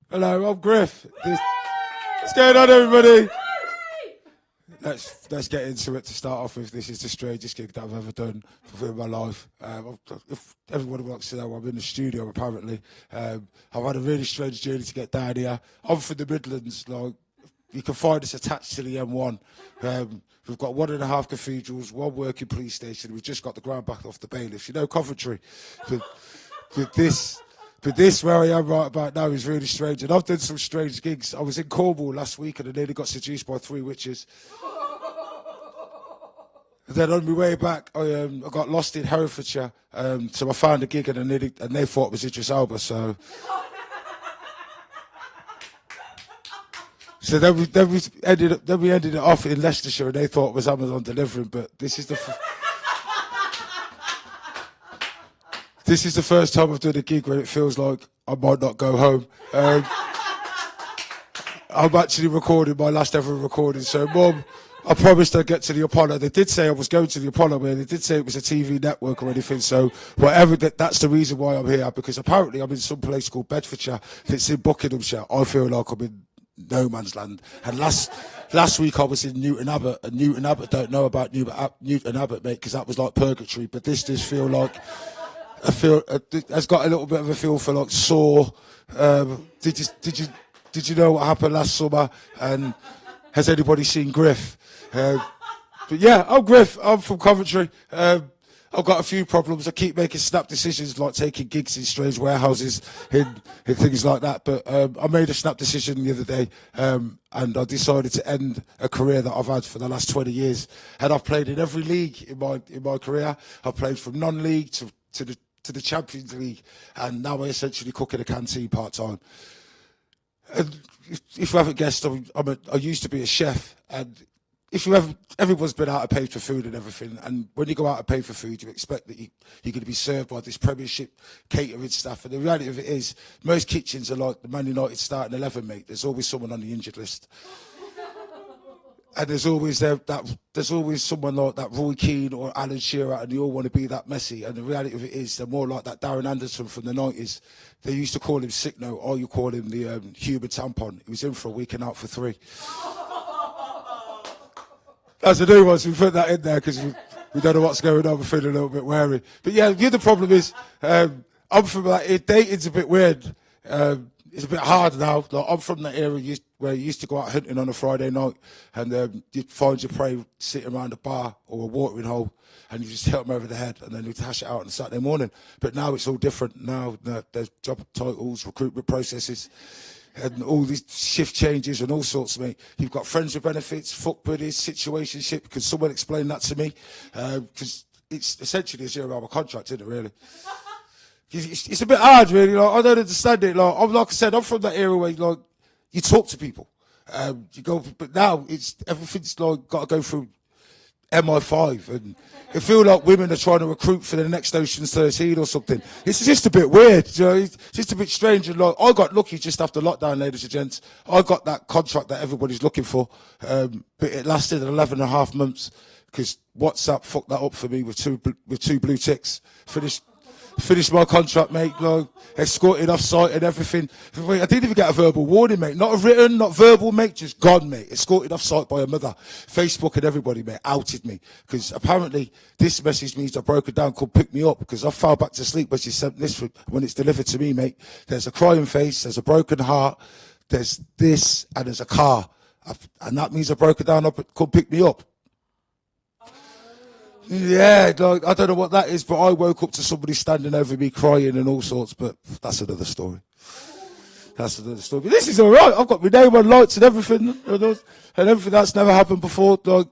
Hello, I'm Griff. What's going on, everybody? Let's get into it to start off with. This is the strangest gig that I've ever done in my life. If everybody wants to know, I'm in the studio apparently. I've had a really strange journey to get down here. I'm from the Midlands. Like, you can find us attached to the M1. We've got 1.5 cathedrals, 1 working police station. We've just got the ground back off the bailiffs. You know, Coventry. But this, where I am right about now, is really strange. And I've done some strange gigs. I was in Cornwall last week and I nearly got seduced by 3 witches. And then on my way back, I got lost in Herefordshire. So I found a gig and they thought it was Idris Elba. So then we ended it off in Leicestershire and they thought it was Amazon delivering. But this is the first time I've done a gig where it feels like I might not go home. I'm actually recording my last ever recording. So, Mum, I promised I'd get to the Apollo. They did say I was going to the Apollo, where they did say it was a TV network or anything. So, whatever, that's the reason why I'm here, because apparently I'm in some place called Bedfordshire that's in Buckinghamshire. I feel like I'm in no man's land. And last week I was in Newton Abbot, and Newton Abbot don't know about Newton Abbot, mate, because that was like purgatory. But this does feel like has got a little bit of a feel for like Saw. Did you know what happened last summer? And has anybody seen Griff? But yeah, I'm Griff. I'm from Coventry. I've got a few problems. I keep making snap decisions, like taking gigs in strange warehouses and things like that. But I made a snap decision the other day, and I decided to end a career that I've had for the last 20 years. And I've played in every league in my career. I've played from non-league to the Champions League, and now I essentially cook in a canteen part-time. And if you haven't guessed, I used to be a chef, and everyone's been out of pay for food and everything, and when you go out of pay for food, you expect that you're going to be served by this Premiership catering staff, and the reality of it is, most kitchens are like the Man United starting 11, mate. There's always someone on the injured list. And there's always someone like that Roy Keane or Alan Shearer, and they all want to be that messy. And the reality of it is, they're more like that Darren Anderson from the 90s. They used to call him Sick Note, or you call him the human tampon. He was in for a week and out for 3. That's a new one, so we put that in there because we don't know what's going on. We're feeling a little bit wary. But yeah, the other problem is, I'm from like, dating's a bit weird. It's a bit hard now. Like, I'm from that era where you used to go out hunting on a Friday night, and you'd find your prey sitting around a bar or a watering hole, and you just hit them over the head, and then you'd hash it out on Saturday morning. But now it's all different. Now there's job titles, recruitment processes, and all these shift changes and all sorts, mate. You've got friends with benefits, fuck buddies, situationship. Could someone explain that to me? Because it's essentially a 0-hour contract, isn't it, really? It's a bit hard, really. Like, I don't understand it. Like I said, I'm from that era where like you talk to people. You go, but now everything's like got to go through MI5, and it feels like women are trying to recruit for the next Ocean's 13 or something. It's just a bit weird, you know. It's just a bit strange. And like, I got lucky just after lockdown, ladies and gents. I got that contract that everybody's looking for, but it lasted 11.5 months because WhatsApp fucked that up for me with two blue ticks. Finished my contract, mate, like, escorted off site and everything. I didn't even get a verbal warning, mate. Not a written, not verbal, mate, just gone, mate. Escorted off site by a mother. Facebook and everybody, mate, outed me. Because apparently this message means I've broken down, come pick me up, because I fell back to sleep when she sent this, when it's delivered to me, mate. There's a crying face, there's a broken heart, there's this, and there's a car. And that means I've broken down, come pick me up. Yeah, like, I don't know what that is, but I woke up to somebody standing over me crying and all sorts, but that's another story. That's another story. But this is all right. I've got my name on lights and everything, and everything that's never happened before. Like,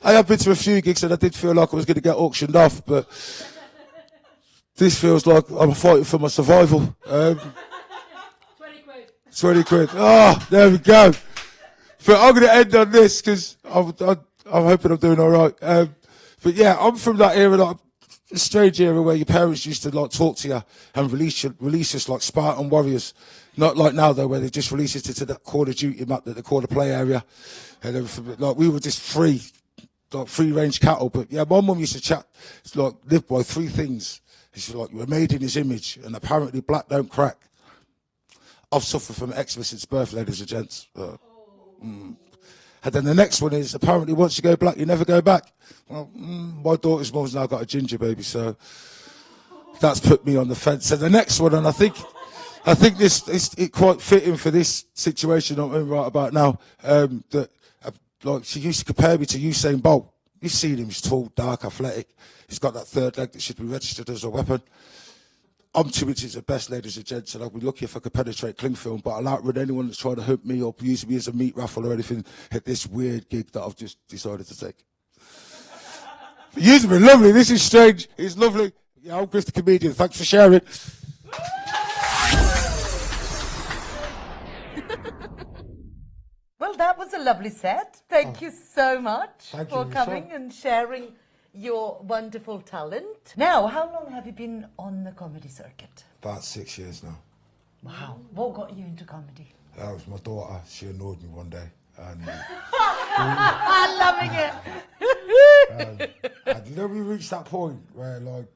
I have been to a few gigs and I did feel like I was going to get auctioned off, but this feels like I'm fighting for my survival. 20 quid. 20 quid. Oh, there we go. But I'm going to end on this because I'm hoping I'm doing all right. But yeah, I'm from that era, like a strange era where your parents used to like talk to you and release us like Spartan warriors. Not like now though, where they just release us to that Call of Duty map that they call the play area, and everything. Like we were just free, like free range cattle. But yeah, my mum used to live by 3 things: It's like, you were made in his image, and apparently black don't crack. I've suffered from eczema since birth, ladies and gents. And then the next one is, apparently once you go black, you never go back. Well, my daughter's mum's now got a ginger baby, so that's put me on the fence. And the next one, and I think this is quite fitting for this situation I'm in right about now, like she used to compare me to Usain Bolt. You've seen him, he's tall, dark, athletic. He's got that third leg that should be registered as a weapon. I'm 2 inches at best, ladies and gents, and I'd be lucky if I could penetrate cling film, but I'll outrun anyone that's trying to hook me or use me as a meat raffle or anything at this weird gig that I've just decided to take. But you've been lovely. This is strange. It's lovely. Yeah, I'm Griff the comedian. Thanks for sharing. Well, that was a lovely set. Thank you so much for coming so. and sharing your wonderful talent. Now, how long have you been on the comedy circuit? About 6 years now. Wow. What got you into comedy? That was my daughter. She annoyed me one day. And, I'm loving it. and you know, we reached that point where, like,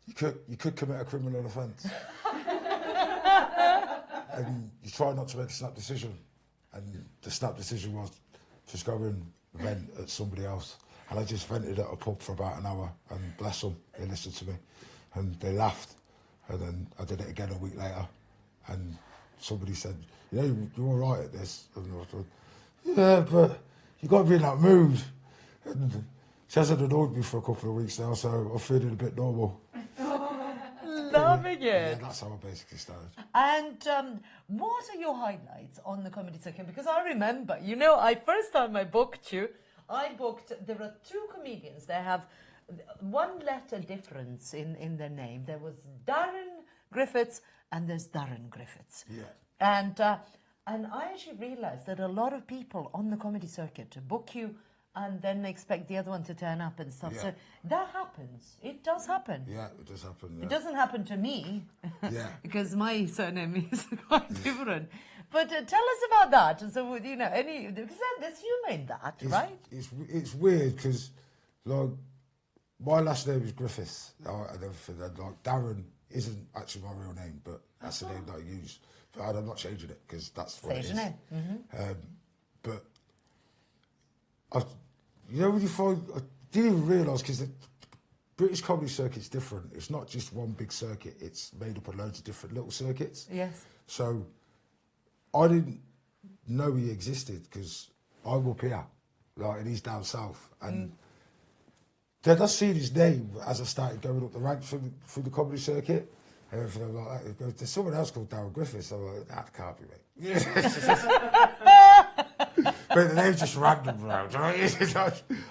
you could commit a criminal offence. And you try not to make a snap decision. And the snap decision was just go and vent at somebody else. And I just vented at a pub for about an hour, and bless them, they listened to me, and they laughed. And then I did it again a week later, and somebody said, you know, you're all right at this. And I thought, yeah, but you got to be in that mood. And she hasn't annoyed me for a couple of weeks now, so I'm feeling a bit normal. Loving it. Yeah, that's how I basically started. And what are your highlights on the comedy circuit? Because I remember, you know, first time I booked you, there are two comedians. They have one letter difference in their name. There was Darren Griffiths and there's Darren Griffiths. Yeah. And I actually realized that a lot of people on the comedy circuit book you and then expect the other one to turn up and stuff. Yeah. So that happens. It does happen. Yeah, it does happen. Yeah. It doesn't happen to me. Yeah. Because my surname is quite different. But tell us about that. So, you know, because there's humour in that, right? It's weird because, like, my last name is Griffiths and everything. And, like, Darren isn't actually my real name, but that's the name that I use. But I'm not changing it because that's what it is. Name. Mm-hmm. But you know, when you find, I didn't even realise, because the British comedy circuit's different. It's not just one big circuit. It's made up of loads of different little circuits. Yes. So I didn't know he existed because I'm up here, like, and he's down south. And then I seen his name as I started going up the ranks through the comedy circuit. And everything like that. He goes, there's someone else called Darren Griffiths. I'm like, that can't be me. But the name's just random, bro.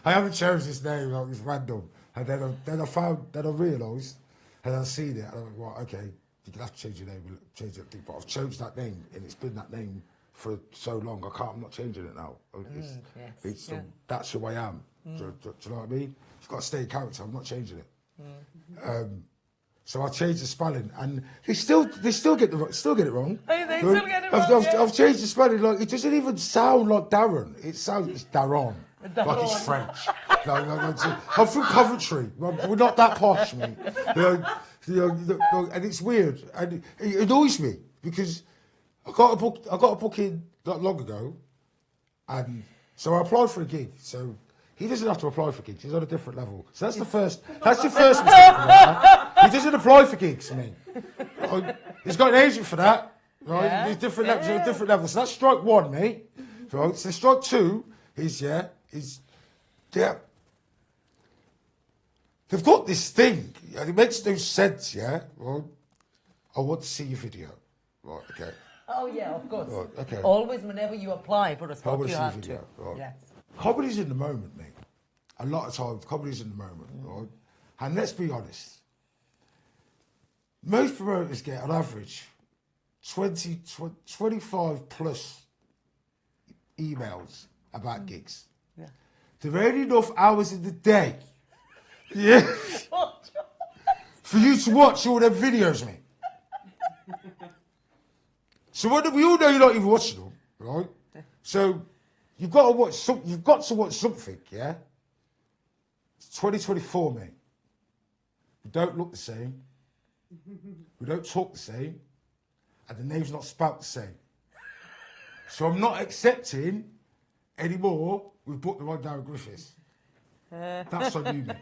I haven't chosen this name, like, it's random. And then I realised, and I seen it, and I went, right, okay, you can have to change your name, change it. But I've changed that name, and it's been that name for so long, I'm not changing it now. That's who I am. Do you know what I mean? You've got to stay in character, I'm not changing it. So I changed the spelling, and they still get it wrong. They still get it wrong. I've changed the spelling. Like, it doesn't even sound like Darren. It's Darron. Like it's French. No, I'm from Coventry. We're not that posh, mate. And it's weird, and it annoys me because I got a booking not long ago, and so I applied for a gig. So he doesn't have to apply for gigs. He's on a different level. So that's the first. That's your first mistake. He doesn't apply for gigs, mate. He's got an agent for that. Right? Yeah. There's different levels. Different levels. So that's strike one, mate. Right? So strike two is they've got this thing, and it makes no sense. Yeah. Well, I want to see your video. Right. Okay. Oh yeah, of course. Right, okay. Always, whenever you apply for a spot, I want you to see your have video. to. Right. Yes. Comedy's in the moment, mate. A lot of times, comedy's in the moment, right? And let's be honest. Most promoters get, on average, 25 plus emails about gigs. Yeah. There ain't enough hours in the day, yeah, for you to watch all them videos, mate. So we all know you're not even watching them, right? So you've got to watch something, yeah? It's 2024, mate. we don't look the same, we don't talk the same, and the name's not spelt the same. So I'm not accepting anymore. We've booked the one down at Griffiths. That's on you, mate.